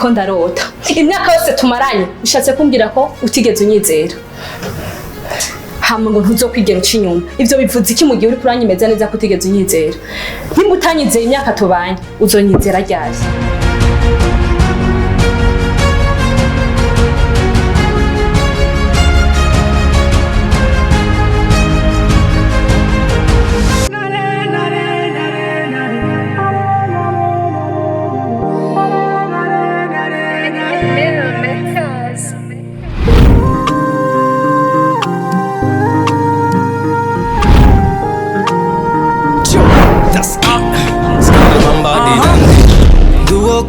ndiko ndarota. Imyaka yose tumaranye ushatse kumbwira ko utigeze unyizera. Hama ngo ntuzokwigera uca inyuma. Ivyo bivuze iki mu gihe uri kuranyemeza neza ko utigeze unyizera? Nimba utanyizeye imyaka tubanye uzonyizera ryari?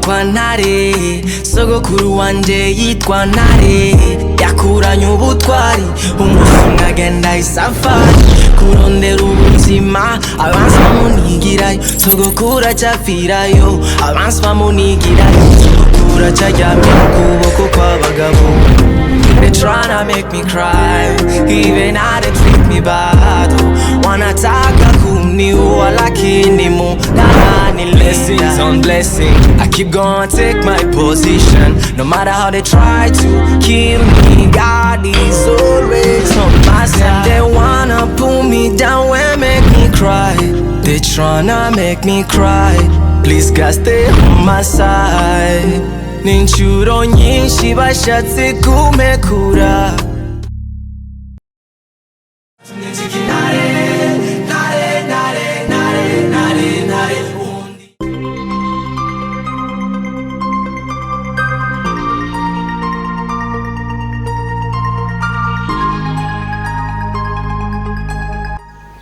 Kwa Ntare sogokuru wanje yitwa Ntare yakuranye ubutwari umunsi umwe agenda isafari kurondera ubuzima abansi bamunigirayo sogokuru acapfirayo abansi bamunigirayo sogokuru acaryamye mu kuboko kw'abagabo. They tryna make me cry, even how they treat me bad. Wanataka kuniua lakini Mungu blessings on blessing. I keep gonna take my position, no matter how they try to kill me. God is always on my side. They wanna pull me down and make me cry. They tryna make me cry. Please God stay on my side. Ninshuro nyinshi bashatse kumekura.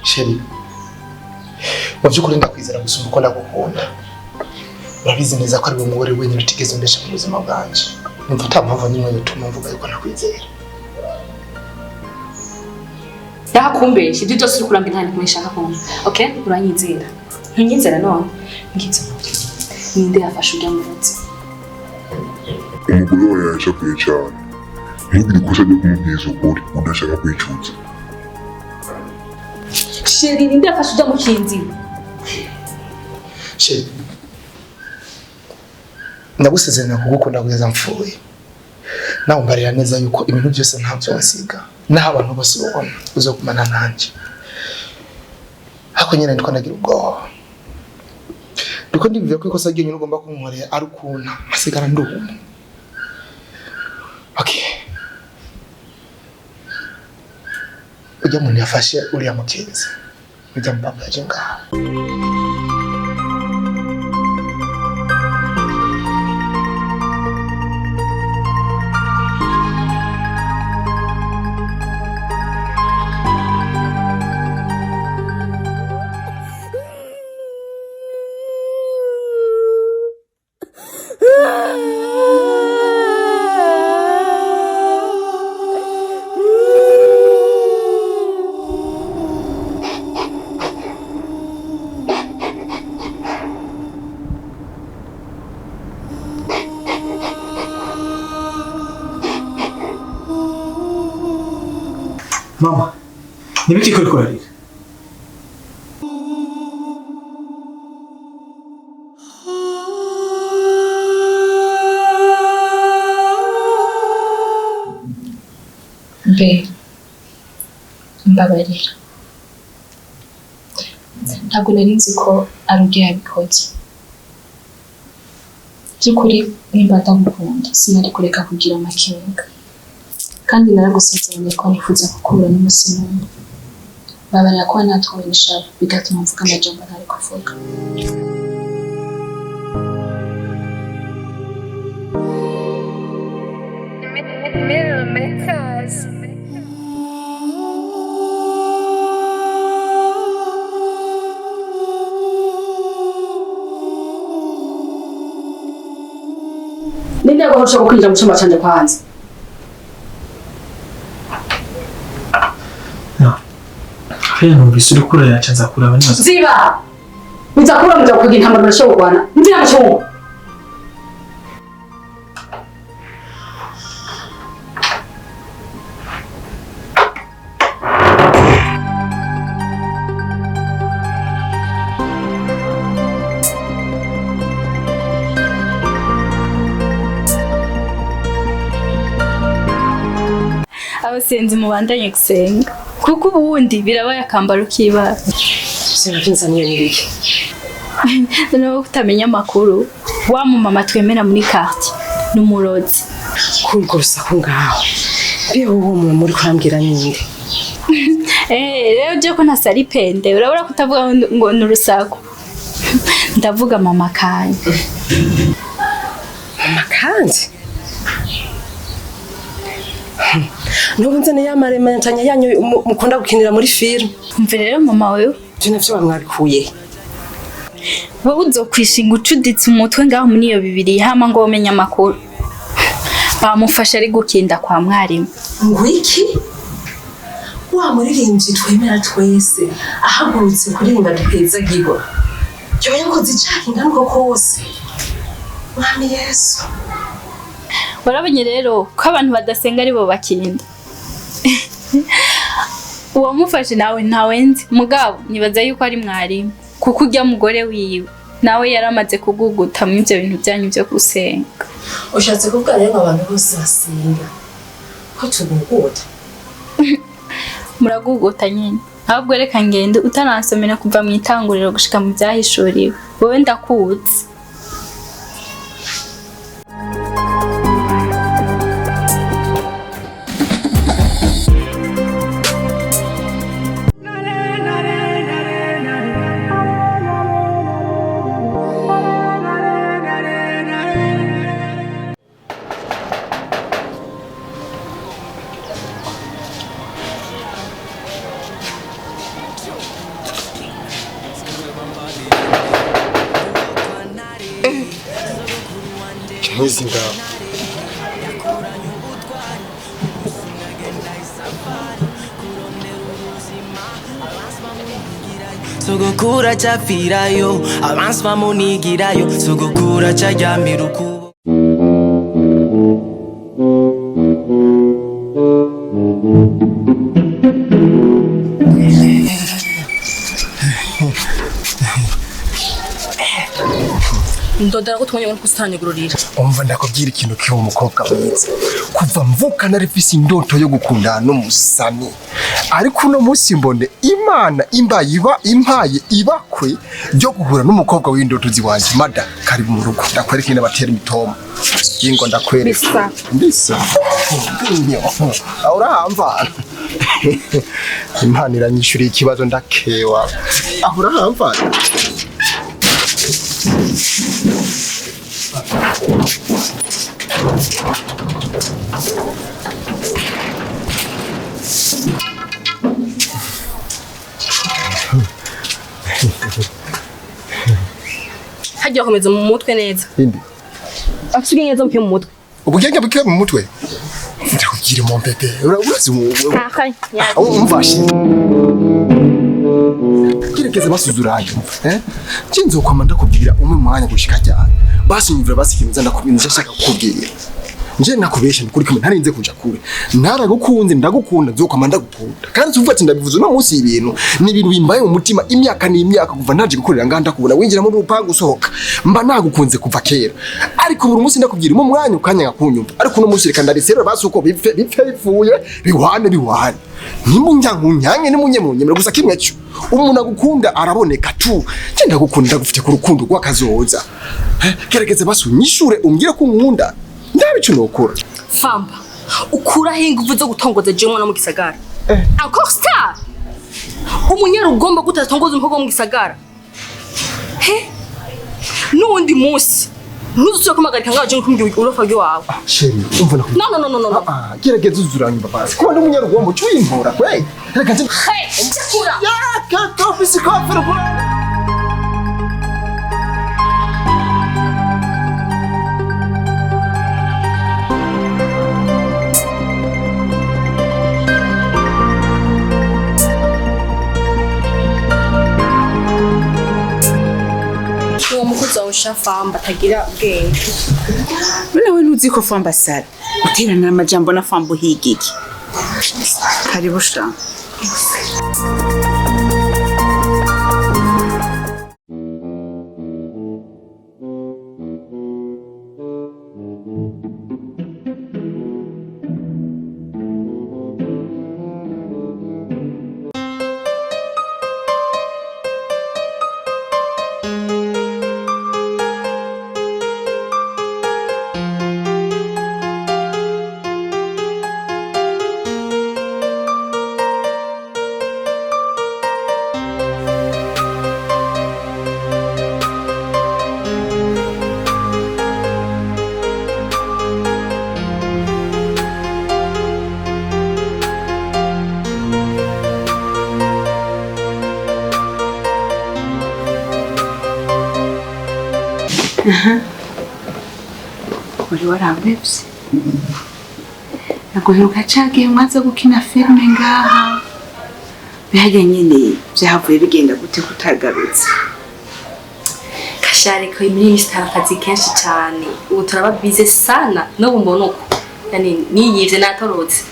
Sheri, wavyukuri ndakwizera gusumba uko ndagukunda. Urabizi neza ko ari wowe mugore wenyine utigeze umbesha mu buzima bwanje. Numva ata mpamvu n'imwe yotuma mvuga yuko nakwizera. Ndakumbesha ibyo byose uri kurambira ntani kumeshaka kumva. Okay? Uranyizera. Ntunyizera none. Ngize. Ninde yafashe ujya mu ruzi? Umugore wawe yacakuye cyane. Ntugire ikosa ryo kumubwiza ukuri udashaka kwicuza. Sheri, ninde yafashe ujya mu kinzi? Sheri, ndagusezeranya kugukunda kugeza mpfuye. Nawe umbarira neza yuko ibintu byose ntavyo nsiga. Naho abantu bose babona uzokumana nanje. Hako nyene ndiko ndagira ubwoba. Biko ndivyo ko ikosa ryenye ugomba kunkorera ari ukuntu masigara nduhuma. Okay. Ujya muntu yafashe uriya mukenzi. Ujya mpapa yaje ngaho. Mama, nibiki kuri kurarira? Be, mbabarira. Ntabwo nari nzi ko ari ubwe yabikoze. By'ukuri nimba ndamukunda sinari kureka kugira amakenga. Kandi naragusezeranye ko nifuza kukubura n'umunsi n'umwe. Babarira ko natwawe n'ishavu bigatuma mvuga amajambo ntari kuvuga. Ninde yagomba kwinjira mu cyumba cyanjye kwanza? Haya numvise uri kuraya cyanza kuraba nibaza. Ziba! Nzakura mu kugira intambara birashobokwana. Nzira mu cyumba. abasenzi mubandanye gusenga kuko ubundi birabaye akambaro k'ibara. Sinavinzaniye nibiki. Noneho kutamenya amakuru wa mu mama twemera muri quartier n'umurozi. Kurwo rusaku ngaho. Biho uwo muri kurambwira ninde? Rero je ko ntasari pende urabura kutavuga ngo n'urusaku. Ndavuga mama kanje. Mama kanje? Nubunzane yamarema ntanya yanyu mukunda gukinira muri film. Umve rero mama wewe. Je navyo bamwabikuye. Wowe uzokwishinga ucuditse umutwe ngaho muri iyo bibiri hama ngo umenya amakuru. Bamufasha ari gukinda kwa mwarimu. Ngwiki? Wa muririmbyi twemera twese ahagurutse kuririmba duheza gigo. Cyo yakoze icyaha ingaruka kose. Mwami Yesu. Warabonye rero ko abantu badasenga ari bo bakinda. Uwamufashe nawe ntawenzi mugabo nibaza yuko ari mwarimu kuko ujya mugore wiwe nawe yaramaze kuguguta mu ivyo bintu byanyu byo gusenga. Ushatse kuvuga rero abantu bose basenga ko tuguguta. Muraguguta nyine ahubwo reka ngende utaransomera kuva mu itanguriro gushika mu byahishuriwe wowe ndakuzi. Nkizinga sogokura chapfirayo abansi bamunigirayo sogokura charyamira ukubo. Ndodera ko twonye ngo kusitanyugururira. umva ndakubwira ikintu kiwo umukobwa mwiza kuva mvuka narifise indoto yo gukundana n'umusani ariko uno munsi mbone Imana impaye ibakwe ryo guhura n'umukobwa w'indoto ziwanje mada kari mu rugo ndakwereka ine batera imitoma ingo ndakwereka mbisa ndio urahamva Imana iranyishuriye ikibazo ndakewa urahamva Hajya komeza mu mutwe neza. indi Afite neza mu mutwe. ubugenge bwe mu mutwe ndakubwira mu mpete urazi Akanya. umvashi kirekeze basuzuranye kinzokwama ndakubwira umwe mwanya gushika cyane basinyivira basikimiza ndakubinza shaka kukubwira nje nakubesha kuri kimwe ntarinze kuja kure naragukunze ndagukunda nzokwama ndagukunda kandi tuvuga ati ndabivuze no munsi y'ibintu ni ibintu bimbaye mu mutima imyaka n'imyaka kuva naje gukorera nganda kubona winjira muri rupangu usohoka mba nagukunze kuva kera ariko buri munsi ndakubwira mu mwanya ukanya ngakunyumva ariko no munsi reka ndarisero basuko bipfe bipfuye biwane nimunyankunyange nimunyemunyemera gusa kimwe cyo umuntu agukunda araboneka tu nje ndagukunda gufite ku rukundo rw'akazoza kerekeze basunyishure umbwire ko nkunda ndabicu nokora Famba. Ukura hinguvu zo gutongoza je mwana mu gisagara. Augustin. Umunyarugomba gutatongoza umukobwa mu gisagara. Nundi munsi. Nuzuye kumagarika ngaje nkumbye urofa gyo wawe. sheri umva No. Gerageza uzuranye babasi ko ndi umunyarugombo cyuyimpora kwe reka nje Ndakura. ka ofisi kafira Uwo mukozi wawe Famba atagira ubwenge. Nawe ntuzi ko Famba sara uterana amajambo na Famba uhigiki. Karibu sha. uri warambevye naguheruka cagiye mwaza gukina filime ngaha bihajya nyene vyahavuye bigenda gute kutagarutse Kashareka muri Mr. akazi kenshi cyane ubu turaba bize sana no bumbona uko yani niyivye natorotse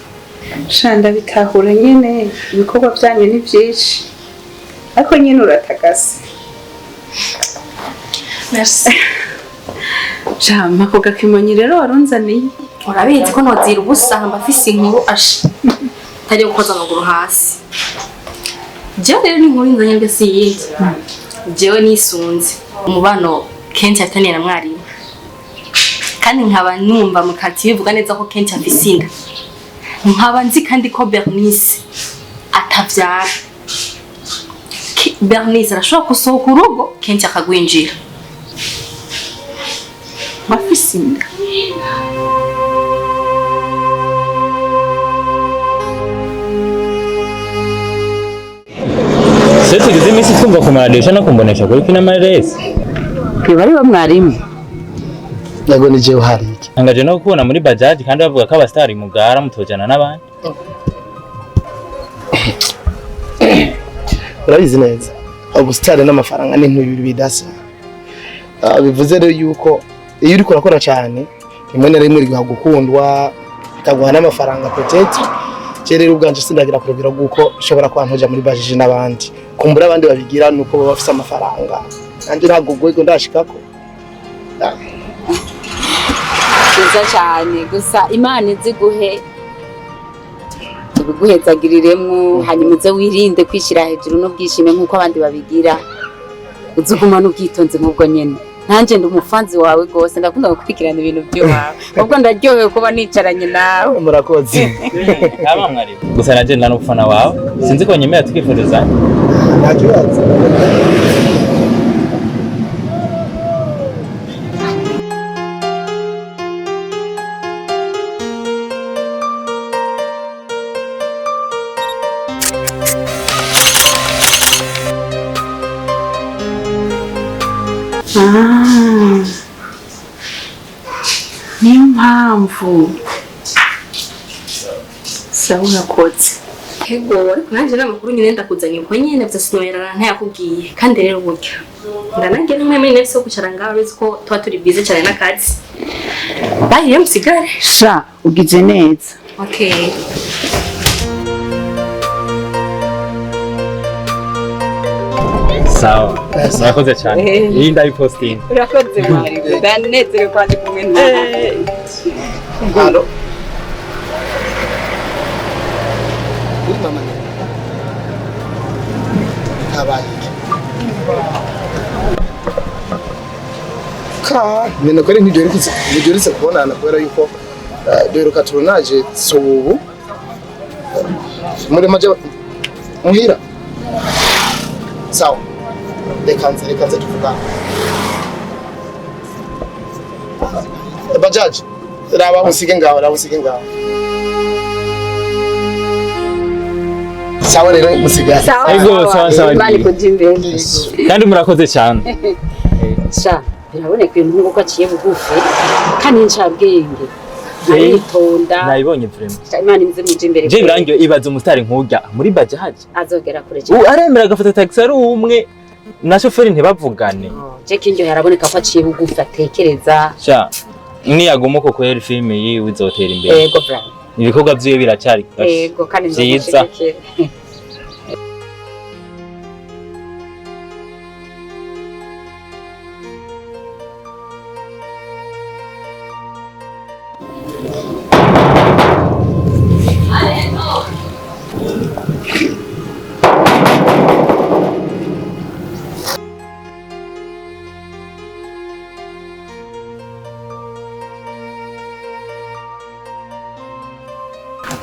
shanda bitahura nyene ibikorwa byanyu ni vyinshi ariko nyene uratagase merci jama ko gakimonyi rero warunzaniye urabizi ko nozira ubusa mba afise inkuru asha tari gukoza amaguru hasi jewe rero n'inkuru nzanye mbese yindi jewe nisunze umubano kenshi ataniye na mwarimu kandi nkaba numva mu kati bivuga neza ko kenshi afise inda nkaba nzi kandi ko Bernice atavyara Bernice arashobora gusohoka urugo kenshi akagwinjira bafise inda Se tugize iminsi twumva ku maradiyo no kumbonesha kuri kina maresi. Kwiba ari mwarimu. Yego ni jewe hari iki. Angaje no kubona muri bajaji kandi bavuga ko abastari mugara mutojana n'abandi. Urabizi neza. Augustin n'amafaranga ni ibintu bidasa. Bivuze rero yuko iyo uri kurakora cyane rimwe na rimwe rigwa gukundwa ikaguha n'amafaranga peut-être rero ubwanje sindagira kurubira guko ushobora kwantoja muri bajije n'abandi kumbura abandi babigira nuko baba bafise amafaranga kandi ntabwo gwego ndashikako Kiza cyane gusa Imana iziguhe ibiguhezagiriremwo hanyuma uze wirinde kwishira hejuru no bwishime nkuko abandi babigira uzuguma n'ubwitonzi nk'ubwo nyene nanje ndi umufanzi wawe gose ndakunda gukurikirana ibintu byawe ubwo ndaryohewe kuba nicaranye nawe murakoze aba mwari gusa naje ndana ufana wawe sinzi ko nyemera tukifotoza ntakibazo niyo mpamvu sawa urakoze Ego ariko nanje n'amakuru nyine ndakuzanye uko nyine vyasinoyerana ntayakubwiye kandi rero buryo ndanange n'umwe muri nefse yo kucara ngaho uretse ko tuba turi bize cyane n'akazi bahiye musigare sha ugize neza okay sawa murakoze cyane iyi ndayipostinga urakoze mwari ndanezerewe kwandi kumwe nawe Halo. Mama. Abaiki. Nina kore ntijoritse kubonana kubera yuko duheruka turunaje sobu muri maje muhira. Sawa. Reka nze tuvuga. Bajaji. Raba musige ngaho. Sawa rero musiga. Ego sawa. Bali kujimbere. Kandi murakoze cyane. Sha biraboneka ibintu nguko aciye bugufi kandi ncabwenge. Aritonda. Nayibonye vraiment. Imana imze muje imbere. Je birangiye ibaza umustar nkujya muri bajaji. Azogera kure cyane. Aremera agafata taxi ari umwe na chauffeur ntibavugane. Je kinjo yaraboneka ko aciye bugufi atekereza. Sha niyaguma ko kwera filime yiwe izotera imbere. Ego bra. Ibikorwa byiwe biracyari kashi. Ego kandi nziza.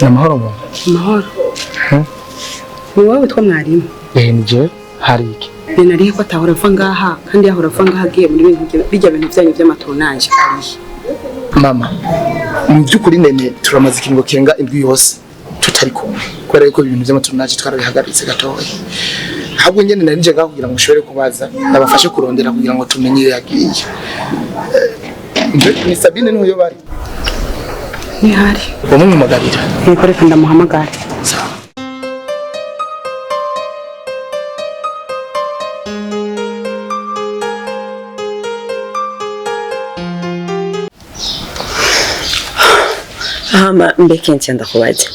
Namahoro mo. Mahoro. Ni wowe witwa Mwalimu? Nje hari iki. Nari ko atahora ava ngaha kandi yahora ava ngaha agiye muri bijya bintu byanyu by'amatonaje ari. Mama. Mu byukuri nene turamaze ikingo kenga indwi yose tutari kumwe. Kubera yuko ibintu by'amatonaje twarabihagaritse gatoya. ahubwo nyene nari nje ngaho kugira ngo ushobore kubaza nabafashe kurondera kugira ngo tumenye iyo yagiye. Ni Sabine n'uyo bari Ntare bamumumagarira niko reka ndamuhamagara. Hama mbeke ntiyanda kubaza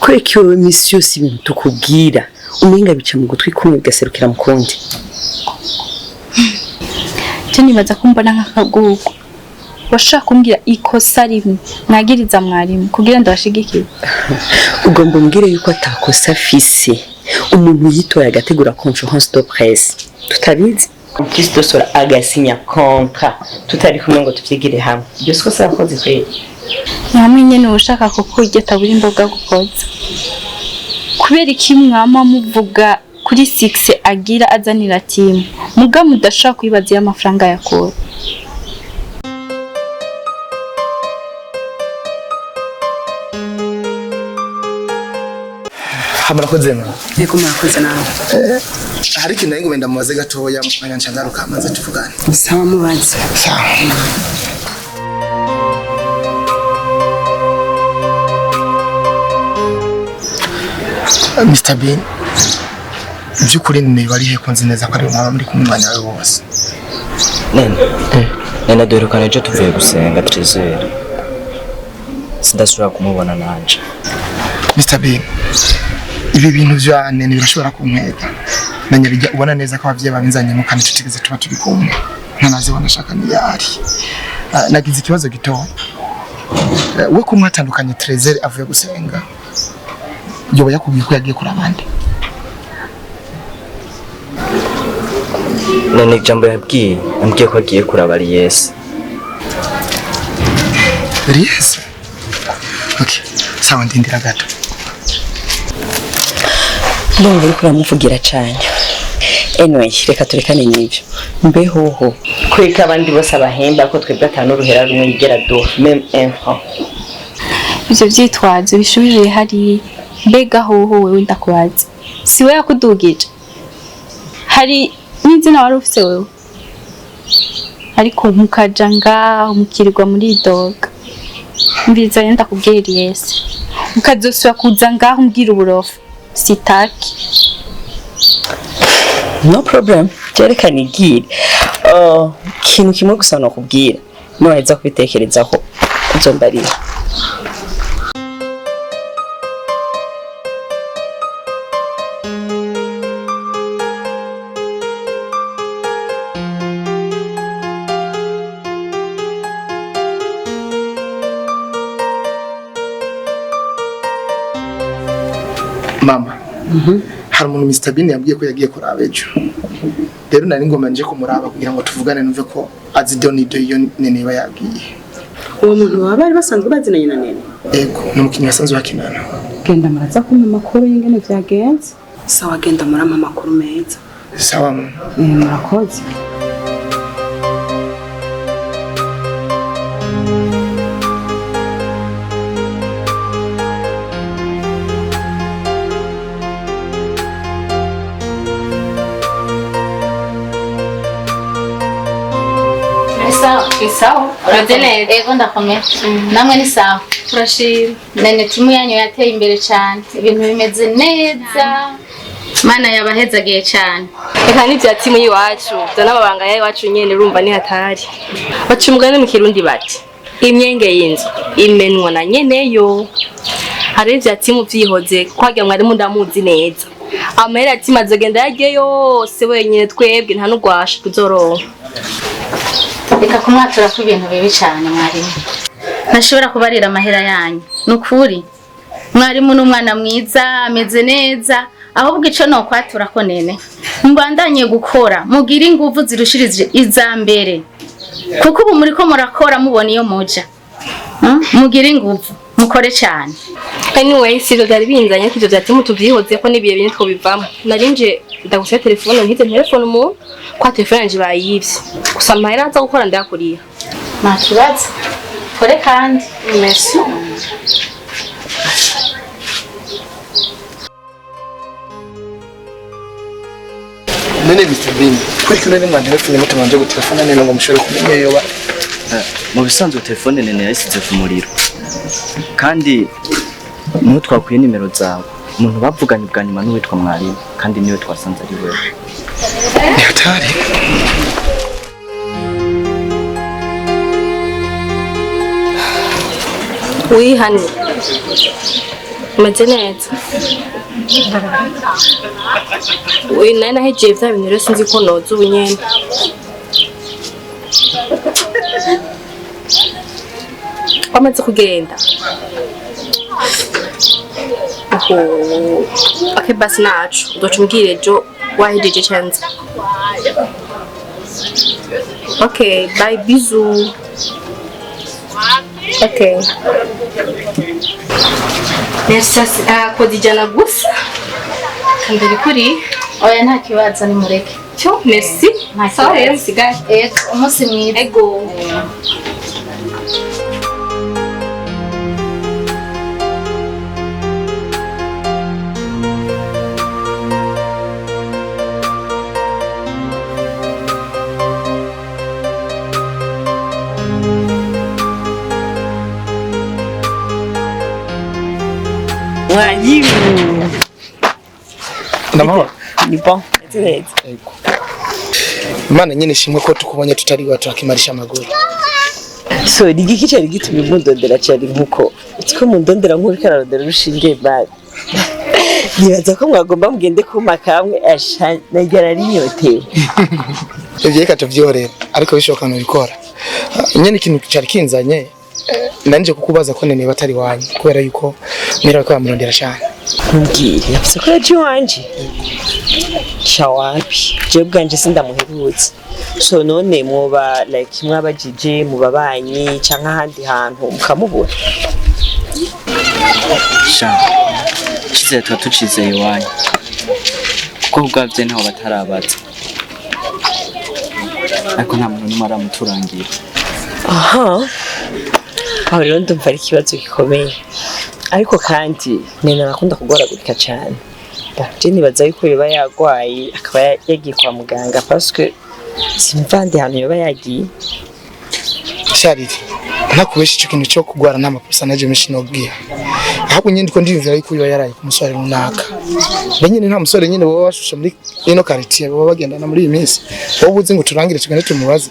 kweki iyo misi yose ibintu tukubwira umenga bica mu gutwi kumwe bigaserukira mu kundi. cyo nibaza ko mbona nk'akagugu washaka kumbwira ikosa rimwe mwagiriza mwarimu kugira ndabashigikire. Ugomba umbwire yuko atakosa afise umuntu yitoye agategura conference de presse tutabizi Kristo sora agasinya konka tutari kumwe ngo tuvyigire hamwe ibyo siko sakoze kweli. Namwe nyene ushaka kukurya taburi imboga gukoza kubera iki mwama muvuga kuri 6 agira azanira timu muga mudashaka kwibaza y'amafaranga yakora. Hamurakoze mwa. Yego murakoze nawe. Hari ikintu nari ngomba mubaze gatoya mu kanya nshangaruka maze tuvugane. Sawa mubaze. Sawa. Mr. Bean, byukuri ni bari he kunzi neza ko ari umwana muri kumwe mwanya wawe wose. Nena duherukana ejo tuvuye gusenga Trezor. Sidasubira kumubona nanje. Mr. Bean, ibi bintu byane birashobora kuntwega. Nanyabijya ubona neza ko abavye babinzanyemo kandi tutigeze tuba turi kumwe. Ntanaze wanashaka ni yari. Nagize ikibazo gito. We kumwatandukanye Trezor avuye gusenga. Yoba yakubwiye ko yagiye kuri abandi. None jambo ambwiye ko agiye kuraba Yes. Yes. Okay. Sawa ndindira gato. Ndumva uri kuramuvugira cyane. Anyway, reka turekane n'ibyo. Mbehoho kweka abandi bose abahemba ko twebwe atanu ruhera rumwe yigera do même info. Ivyo vyitwazo bishubije hari mbega hoho wewe ndakubaza. Si we yakudugije. Hari n'izina wari ufise wewe. Ariko mukaja ngaho mukirirwa muri doga. Mbiza yenda kubwira Yes. Mukazosubira kuza ngaho mbwira uburofu. Sitaki. No problem. Jerekana igire. Kintu kimwe gusa no kubwira. Noheza kubitekerezaho uzombarira. Mama. Hari umuntu Mr. Bean yabwiye ko yagiye kuraba ejo. Rero nari ngoma nje kumuraba kugira ngo tuvugane numve ko azi donido iyo nene bayagiye. Uwo muntu bari basanzwe bazinanye na nene. Ego, n'umukinnyi wasanzwe bakinana. Genda maraza kumpa amakuru y'ingene vyagenze. Sawa genda murama amakuru meza. Sawa mama. Murakoze. Sawa, uradeneye. Ego ndakomeye. Namwe ni sawa. Turashima. Nene timu yanyu yateye imbere cyane. Ibintu bimeze neza. Mana yabahezagiye cyane. Eka ni bya timu yiwacu. Byo n'ababanga yacu nyene urumva ni hatari. Bacumugane mu Kirundi bati. Imyenge y'inzu imenwa na nyeneyo. Hari bya timu vyihoze kwagira mwarimu ndamuzi neza. Amahera timu azogenda yagiye yose wenyine twebwe nta n'ugwasha tuzoronka. Reka kumwatura ku ibintu bibi cyane mwarimu. Ntashobora kubarira amahera yanyu. Nukuri. Mwarimu n'umwana mwiza ameze neza. Ahubwo ico no kwatura ko nene. Mbandanye gukora mugira inguvu zirushirije izambere. Kuko ubu muri ko murakora mubona iyo moja. Mugira inguvu mukore cyane. Anyway, sivyo byari binzanye kivyo byatimu tuvyihoze ko nibiye bintu two bivamo. Narinje ndagusya telefone ntize telefone mu kwa telefone nje bayivye. Gusa mahera aza gukora ndakuriya. Nta kibazo. Kore kandi. Merci. nene bitabini kuri kino ni mwandire fune mutamanje gutelefona nene ngo mushore kumenya yoba mu bisanzwe telefone nene yasize ku muriro kandi niho twakuye nimero zawe umuntu bavuganye bwa nyuma n'uwitwa Mwalimu kandi niwe twasanze ari wewe Ntare wihane umeze neza nari nahegeye bya bintu rero sinzi ko noza ubu nyene wamaze kugenda ake basi nacu udoca umbwire ejo wahejeje canza okay bye bisous okay merci kodijana gusa kandiri kuri oya nta kibazo ni mureke cyo merci sawa rero sigaye umunsi mwiza ego Mwalimu. Ndamahoro. Ni bon. Neza. Ego. Imana nyine shimwe ko tukubonye tutari watakimarisha amaguru. So rigiki cyari gitumye mundondera cyari nkuko. Utiko mundondera nkuri kararondera rushinge bari. Nibaza ko mwagomba mugende kuma kamwe asha nagera rinyotewe. Ivyo reka tuvyorera ariko bishoboka no bikora. Nyene ikintu cyari kinzanye nanje kukubaza ko nene batari wanyu kubera yuko mira ko amurondera cyane. Mbwire yavuze ko yaje wanje. Shawapi. Je bwanje sindamuherutse. So none muba like mwabajije mubabanyi canka handi hantu mukamubura. sha kize twatucize iwanyu kuko bwavye ntaho batarabaza ariko nta muntu numara muturangira. Aha. Aho rero ndumva ari ikibazo gikomeye ariko kandi nene nakunda kugoragurika cyane. Je nibaza yuko yoba yagwaye akaba yagiye kwa muganga parce que simvande hano yoba yagiye. Charity ntakubesha icyo kintu cyo kugwara n'amakosa naje menshi nobwiye. Ahubwo nyine ndiko ndivira yuko yoba yaraye ku musore runaka. Benyine nta musore nyine baba bashusha muri ino quartier baba bagendana muri iyi minsi. Wowe uzi ngo turangire tugane tumubaze.